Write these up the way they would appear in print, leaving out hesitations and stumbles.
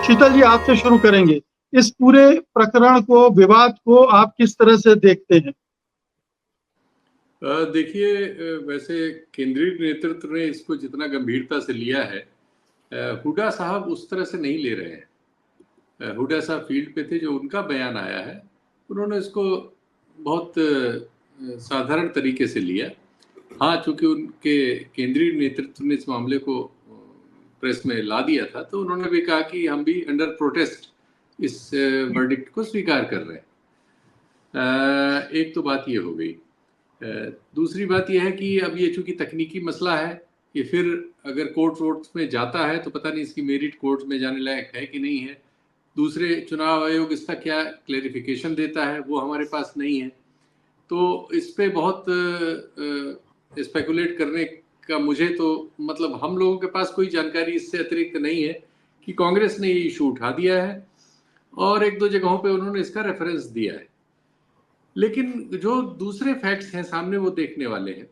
शीतल जी, आपसे शुरू करेंगे। इस पूरे प्रकरण को, विवाद को आप किस तरह से देखते हैं? देखिए, वैसे केंद्रीय नेतृत्व ने इसको जितना गंभीरता से लिया है, हुड्डा साहब उस तरह से नहीं ले रहे हैं। हुड्डा साहब फील्ड पे थे, जो उनका बयान आया है उन्होंने इसको बहुत साधारण तरीके से लिया। हाँ, चूंकि उनके केंद्रीय नेतृत्व ने इस मामले को प्रेस में ला दिया था, तो उन्होंने भी कहा कि हम भी अंडर प्रोटेस्ट इस वर्डिक्ट को स्वीकार कर रहे हैं। एक तो बात ये हो गई। दूसरी बात यह है कि अब ये चूंकि तकनीकी मसला है, ये फिर अगर कोर्ट वोर्ट में जाता है तो पता नहीं इसकी मेरिट कोर्ट में जाने लायक है कि नहीं है। दूसरे, चुनाव आयोग इसका क्या क्लेरिफिकेशन देता है वो हमारे पास नहीं है। तो इस पे बहुत स्पेकुलेट करने का मुझे तो मतलब हम लोगों के पास कोई जानकारी इससे अतिरिक्त नहीं है कि कांग्रेस ने ये इशू उठा दिया है और एक दो जगहों पे उन्होंने इसका रेफरेंस दिया है। लेकिन जो दूसरे फैक्ट्स हैं सामने वो देखने वाले हैं।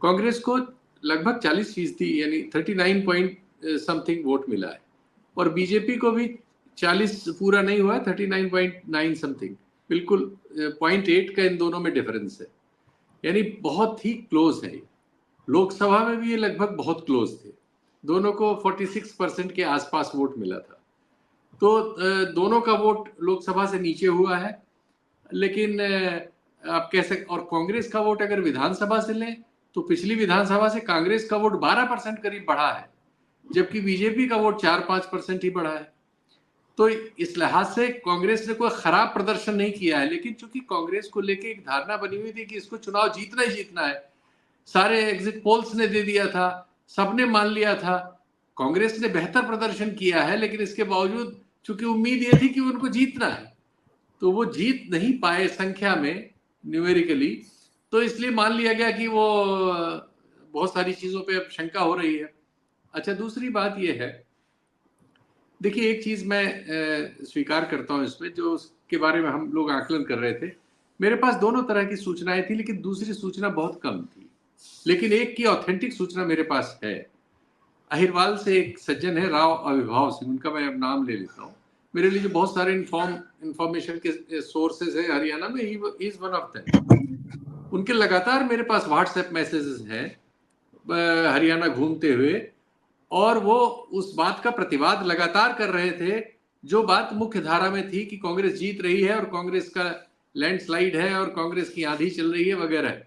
कांग्रेस को लगभग 40% यानी 39 पॉइंट समथिंग वोट मिला है और बीजेपी को भी 40 पूरा नहीं हुआ है, 39.9 समथिंग, बिल्कुल 0.8 का इन दोनों में डिफरेंस है, यानी बहुत ही क्लोज है। लोकसभा में भी ये लगभग बहुत क्लोज थे, दोनों को 46% के आसपास वोट मिला था। तो दोनों का वोट लोकसभा से नीचे हुआ है, लेकिन आप कह सकते, और कांग्रेस का वोट अगर विधानसभा से लें तो पिछली विधानसभा से कांग्रेस का वोट 12% करीब बढ़ा है, जबकि बीजेपी का वोट 4-5% ही बढ़ा है। तो इस लिहाज से कांग्रेस ने कोई खराब प्रदर्शन नहीं किया है, लेकिन चूंकि कांग्रेस को लेके एक धारणा बनी हुई थी कि इसको चुनाव जीतना ही जीतना है, सारे एग्जिट पोल्स ने दे दिया था, सबने मान लिया था। कांग्रेस ने बेहतर प्रदर्शन किया है, लेकिन इसके बावजूद चूंकि उम्मीद ये थी कि उनको जीतना है, तो वो जीत नहीं पाए संख्या में, न्यूमेरिकली, तो इसलिए मान लिया गया कि वो बहुत सारी चीजों पे अब शंका हो रही है। अच्छा, दूसरी बात ये है, देखिए एक चीज मैं स्वीकार करता हूं इसमें, जो उसके बारे में हम लोग आकलन कर रहे थे, मेरे पास दोनों तरह की सूचनाएं थी, लेकिन दूसरी सूचना बहुत कम थी, लेकिन एक की ऑथेंटिक सूचना मेरे पास है। अहिरवाल से एक सज्जन है, राव अविभाव सिंह, उनका मैं अब नाम ले लेता हूँ। मेरे लिए जो बहुत सारे इंफॉर्मेशन के सोर्सेज है हरियाणा में, he is one of them. उनके लगातार मेरे पास व्हाट्सएप मैसेजेस हैं हरियाणा घूमते हुए, और वो उस बात का प्रतिवाद लगातार कर रहे थे जो बात मुख्य धारा में थी कि कांग्रेस जीत रही है और कांग्रेस का लैंडस्लाइड है और कांग्रेस की आंधी चल रही है वगैरह।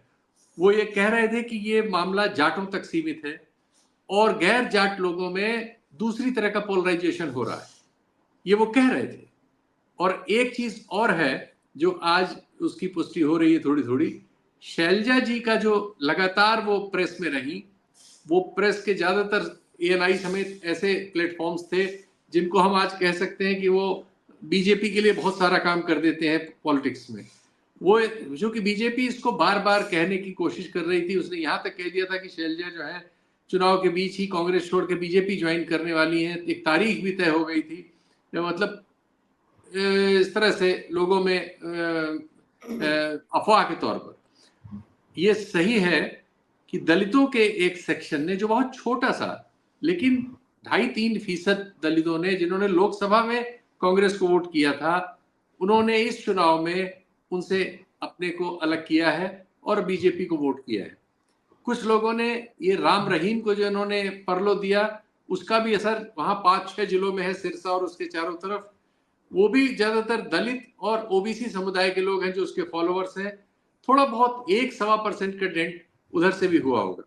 वो ये कह रहे थे कि ये मामला जाटों तक सीमित है और गैर जाट लोगों में दूसरी तरह का पोलराइजेशन हो रहा है, ये वो कह रहे थे। और एक चीज और है जो आज उसकी पुष्टि हो रही है थोड़ी थोड़ी, शैलजा जी का जो लगातार वो प्रेस में रही, वो प्रेस के ज्यादातर एएनआई समेत ऐसे प्लेटफॉर्म्स थे जिनको हम आज कह सकते हैं कि वो बीजेपी के लिए बहुत सारा काम कर देते हैं पॉलिटिक्स में। वो जो कि बीजेपी इसको बार बार कहने की कोशिश कर रही थी, उसने यहाँ तक कह दिया था कि शैलजा जो है चुनाव के बीच ही कांग्रेस छोड़ के बीजेपी ज्वाइन करने वाली हैं, एक तारीख भी तय हो गई थी। मतलब इस तरह से लोगों में अफवाह के तौर पर। ये सही है कि दलितों के एक सेक्शन ने, जो बहुत छोटा सा, लेकिन 2.5-3% दलितों ने, जिन्होंने लोकसभा में कांग्रेस को वोट किया था, उन्होंने इस चुनाव में उनसे अपने को अलग किया है और बीजेपी को वोट किया है। कुछ लोगों ने ये राम रहीम को जो इन्होंने परलो दिया, उसका भी असर वहां 5-6 जिलों में है, सिरसा और उसके चारों तरफ। वो भी ज्यादातर दलित और ओबीसी समुदाय के लोग हैं जो उसके फॉलोअर्स हैं। थोड़ा बहुत 1-1.25% का डेंट उधर से भी हुआ होगा।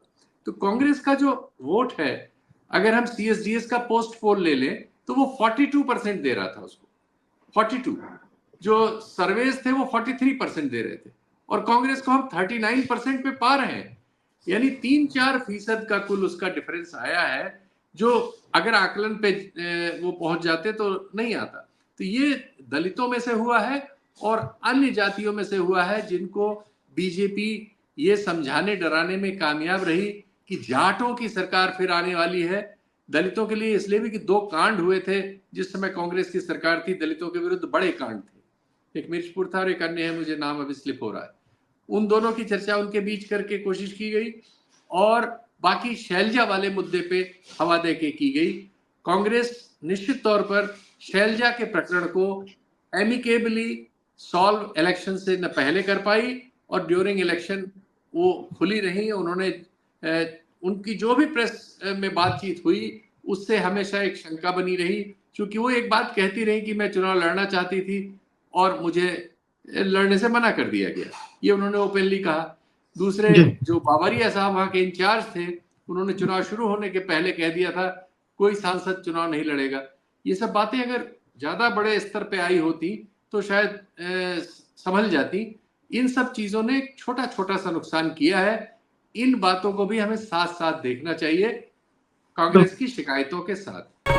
तो कांग्रेस का जो वोट है, अगर हम सीएसडीएस का पोस्ट पोल ले लें तो वो 42% दे रहा था उसको, 42। जो सर्वेज थे वो 43% दे रहे थे, और कांग्रेस को हम 39% पे पा रहे हैं, यानी 3-4% का कुल उसका डिफरेंस आया है, जो अगर आकलन पे वो पहुंच जाते तो नहीं आता। तो ये दलितों में से हुआ है और अन्य जातियों में से हुआ है, जिनको बीजेपी ये समझाने डराने में कामयाब रही कि जाटों की सरकार फिर आने वाली है। दलितों के लिए इसलिए भी कि 2 कांड हुए थे जिस समय कांग्रेस की सरकार थी, दलितों के विरुद्ध बड़े कांड थे, एक मिर्चपुर था और एक अन्य है, मुझे नाम अभी स्लिप हो रहा है। उन दोनों की चर्चा उनके बीच करके कोशिश की गई, और बाकी शैलजा वाले मुद्दे पे हवा दे के की गई। कांग्रेस निश्चित तौर पर शैलजा के प्रकरण को एमिकेबली सॉल्व इलेक्शन से न पहले कर पाई और ड्यूरिंग इलेक्शन वो खुली रही। उन्होंने उनकी जो भी प्रेस में बातचीत हुई उससे हमेशा एक शंका बनी रही, क्योंकि वो एक बात कहती रही कि मैं चुनाव लड़ना चाहती थी और मुझे लड़ने से मना कर दिया गया, ये उन्होंने ओपनली कहा। दूसरे जो बावरिया साहब वहां के इंचार्ज थे, उन्होंने चुनाव शुरू होने के पहले कह दिया था कोई सांसद चुनाव नहीं लड़ेगा। ये सब बातें अगर ज्यादा बड़े स्तर पे आई होती तो शायद संभल जाती। इन सब चीजों ने छोटा छोटा सा नुकसान किया है। इन बातों को भी हमें साथ साथ देखना चाहिए कांग्रेस की शिकायतों के साथ।